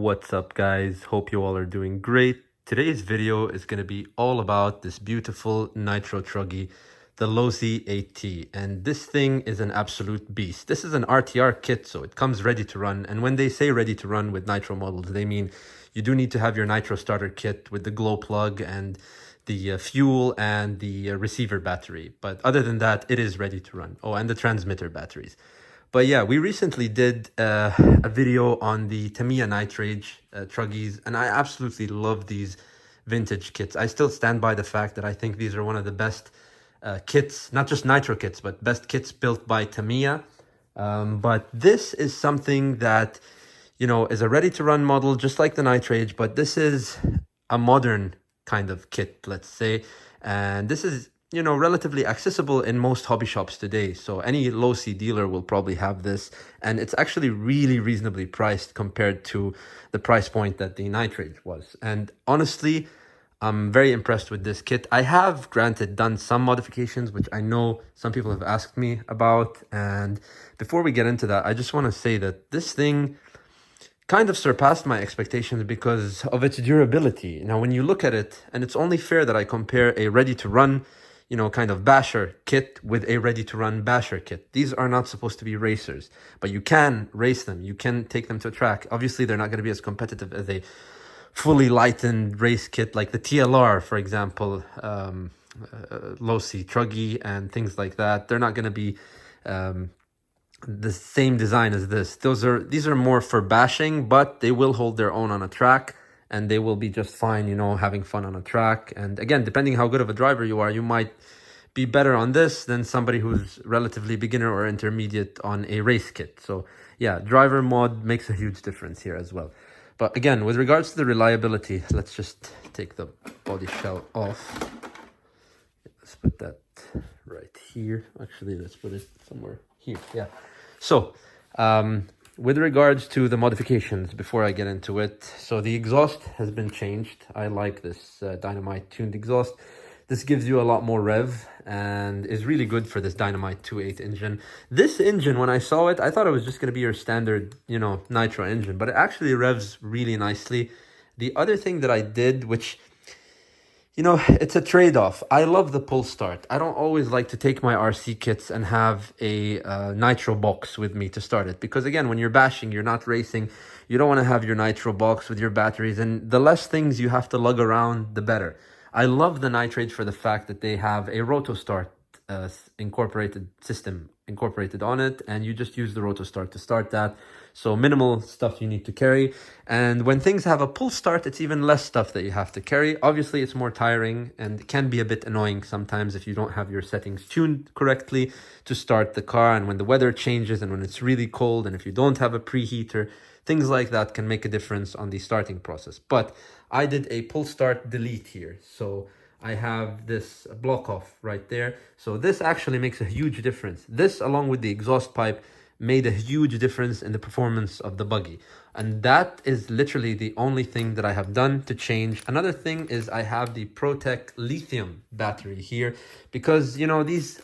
What's up, guys? Hope you all are doing great. Today's video is going to be all about this beautiful Nitro Truggy, the Losi 8T, and this thing is an absolute beast. This is an RTR kit, so it comes ready to run, and when they say ready to run with Nitro models, they mean you do need to have your Nitro starter kit with the glow plug and the fuel and the receiver battery, but other than that, it is ready to run. Oh, and the transmitter batteries. But yeah, we recently did a video on the Tamiya Nitro Truggies, and I absolutely love these vintage kits. I still stand by the fact that I think these are one of the best kits, not just Nitro kits, but best kits built by Tamiya. But this is something that, you know, is a ready-to-run model, just like the Nitro, but this is a modern kind of kit, let's say. And this is, you know, relatively accessible in most hobby shops today. So any Losi dealer will probably have this, and it's actually really reasonably priced compared to the price point that the Nitro was. And honestly, I'm very impressed with this kit. I have, granted, done some modifications, which I know some people have asked me about. And before we get into that, I just want to say that this thing kind of surpassed my expectations because of its durability. Now, when you look at it, and it's only fair that I compare a ready-to-run, you know, kind of basher kit with a ready-to-run basher kit. These are not supposed to be racers, but you can race them. You can take them to a track. Obviously, they're not going to be as competitive as a fully lightened race kit like the TLR, for example, Losi Truggy and things like that. They're not going to be the same design as this. These are more for bashing, but they will hold their own on a track, and they will be just fine, you know, having fun on a track. And again, depending how good of a driver you are, you might be better on this than somebody who's relatively beginner or intermediate on a race kit. So yeah, driver mod makes a huge difference here as well. But again, with regards to the reliability, let's just take the body shell off. Let's put that right here. Actually, let's put it somewhere here. Yeah. So, with regards to the modifications, before I get into it, so the exhaust has been changed. I like this Dynamite tuned exhaust. This gives you a lot more rev and is really good for this Dynamite 2.8 engine. This engine, when I saw it, I thought it was just going to be your standard, you know, Nitro engine, but it actually revs really nicely. The other thing that I did, which, you know, it's a trade-off. I love the pull start. I don't always like to take my RC kits and have a Nitro box with me to start it. Because again, when you're bashing, you're not racing, you don't want to have your Nitro box with your batteries. And the less things you have to lug around, the better. I love the Nitro for the fact that they have a roto start incorporated system incorporated on it, and you just use the roto start to start that. So minimal stuff you need to carry. And when things have a pull start, it's even less stuff that you have to carry. Obviously, it's more tiring and can be a bit annoying sometimes if you don't have your settings tuned correctly to start the car. And when the weather changes and when it's really cold, and if you don't have a preheater, things like that can make a difference on the starting process. But I did a pull start delete here. So I have this block off right there. So this actually makes a huge difference. This, along with the exhaust pipe, made a huge difference in the performance of the buggy. And that is literally the only thing that I have done to change. Another thing is I have the ProTech lithium battery here because, you know, these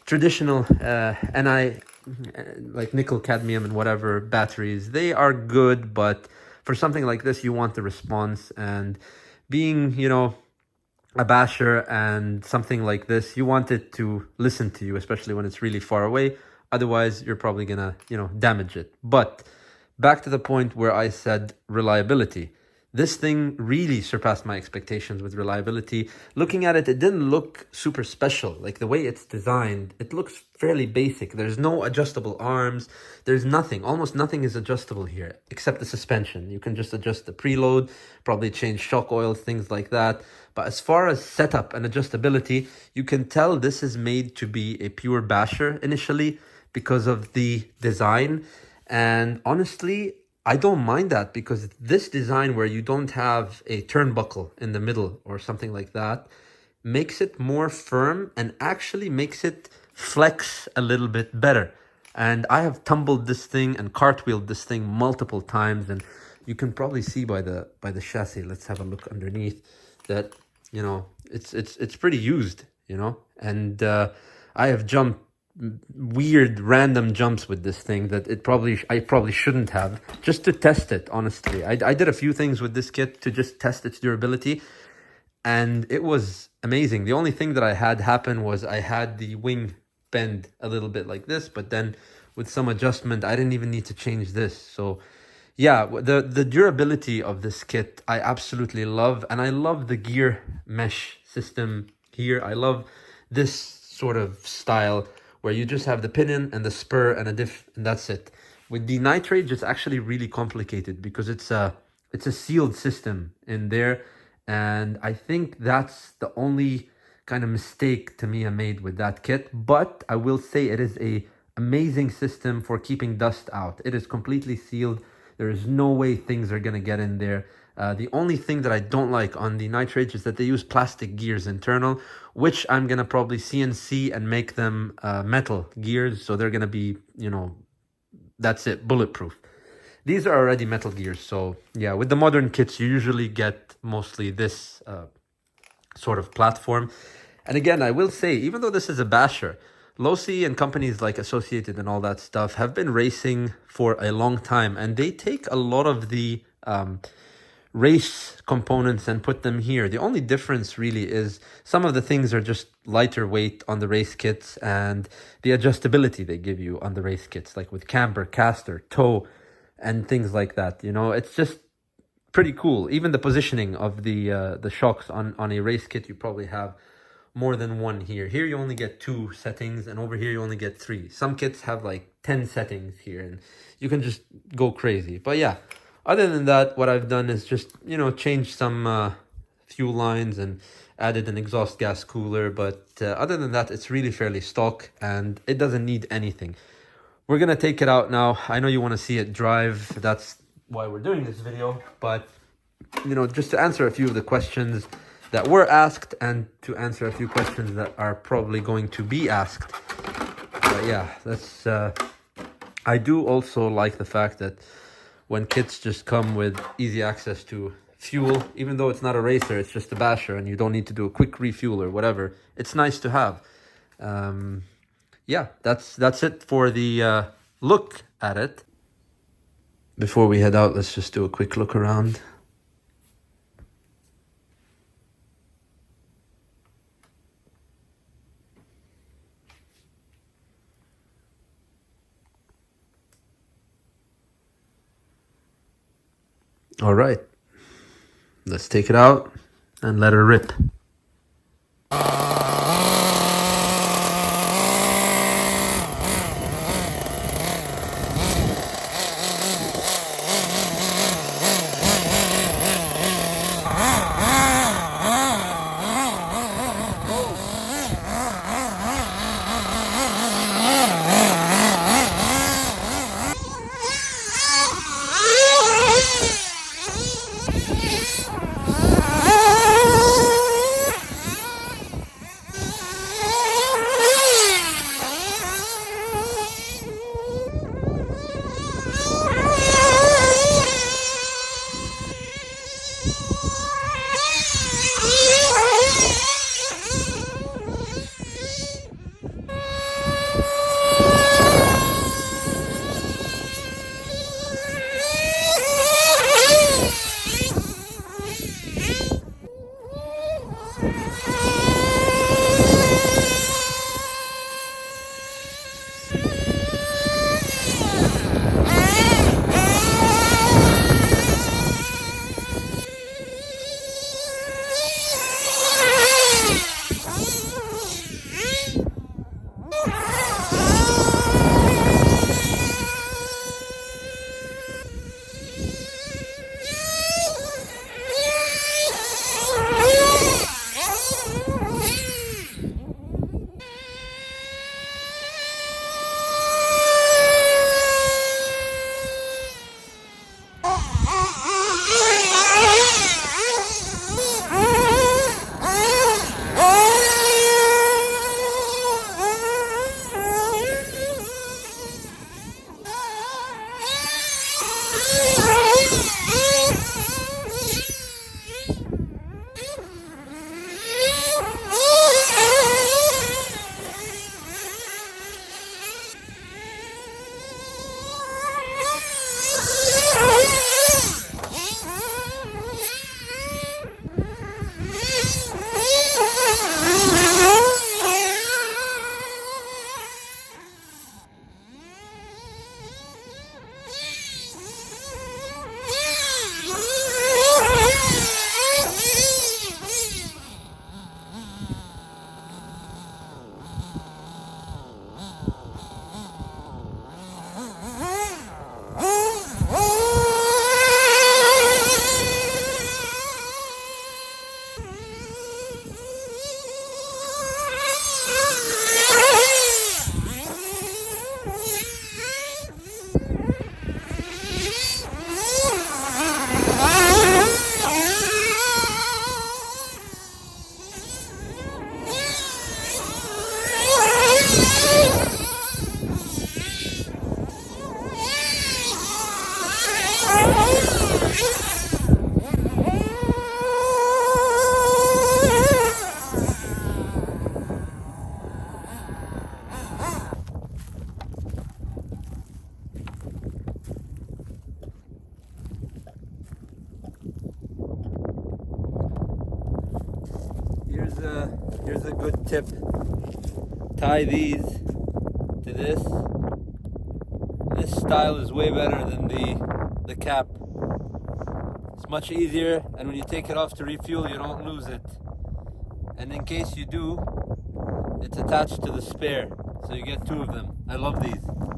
traditional like nickel, cadmium and whatever batteries, they are good, but for something like this, you want the response. And being, you know, a basher and something like this, you want it to listen to you, especially when it's really far away. Otherwise, you're probably gonna, you know, damage it. But back to the point where I said reliability. This thing really surpassed my expectations with reliability. Looking at it, it didn't look super special. Like the way it's designed, it looks fairly basic. There's no adjustable arms. There's nothing. Almost nothing is adjustable here except the suspension. You can just adjust the preload, probably change shock oils, things like that. But as far as setup and adjustability, you can tell this is made to be a pure basher initially because of the design. And honestly, I don't mind that because this design where you don't have a turnbuckle in the middle or something like that makes it more firm and actually makes it flex a little bit better. And I have tumbled this thing and cartwheeled this thing multiple times, and you can probably see by the chassis. Let's have a look underneath that, you know, it's pretty used, you know. And I have jumped weird random jumps with this thing that I probably shouldn't have, just to test it. Honestly, I did a few things with this kit to just test its durability, and it was amazing. The only thing that I had happen was I had the wing bend a little bit like this, but then with some adjustment I didn't even need to change this. So yeah, the durability of this kit I absolutely love, and I love the gear mesh system here. I love this sort of style where you just have the pinion and the spur and a diff, and that's it. With the nitrage, it's actually really complicated because it's a sealed system in there, and I think that's the only kind of mistake to me I made with that kit. But I will say it is a amazing system for keeping dust out. It is completely sealed. There is no way things are gonna get in there. The only thing that I don't like on the nitrage is that they use plastic gears internal, which I'm gonna probably CNC and make them metal gears. So they're gonna be, you know, that's it, bulletproof. These are already metal gears. So yeah, with the modern kits, you usually get mostly this sort of platform. And again, I will say, even though this is a basher, Losi and companies like Associated and all that stuff have been racing for a long time, and they take a lot of the race components and put them here. The only difference really is some of the things are just lighter weight on the race kits, and the adjustability they give you on the race kits, like with camber, caster, toe, and things like that. You know, it's just pretty cool. Even the positioning of the shocks on a race kit, you probably have more than one here. Here you only get 2 settings, and over here you only get 3. Some kits have like 10 settings here, and you can just go crazy. But yeah, other than that, what I've done is just, you know, change some fuel lines and added an exhaust gas cooler. But other than that, it's really fairly stock, and it doesn't need anything. We're gonna take it out now. I know you want to see it drive. That's why we're doing this video. But, you know, just to answer a few of the questions that were asked, and to answer a few questions that are probably going to be asked. But yeah, that's I do also like the fact that when kits just come with easy access to fuel, even though it's not a racer, it's just a basher, and you don't need to do a quick refuel or whatever, it's nice to have. Yeah, that's it for the look at it. Before we head out, let's just do a quick look around. All right, let's take it out and let her rip. here's a good tip. Tie these to this. This style is way better than the cap. It's much easier, and when you take it off to refuel, you don't lose it. And in case you do, it's attached to the spare, so you get two of them. I love these.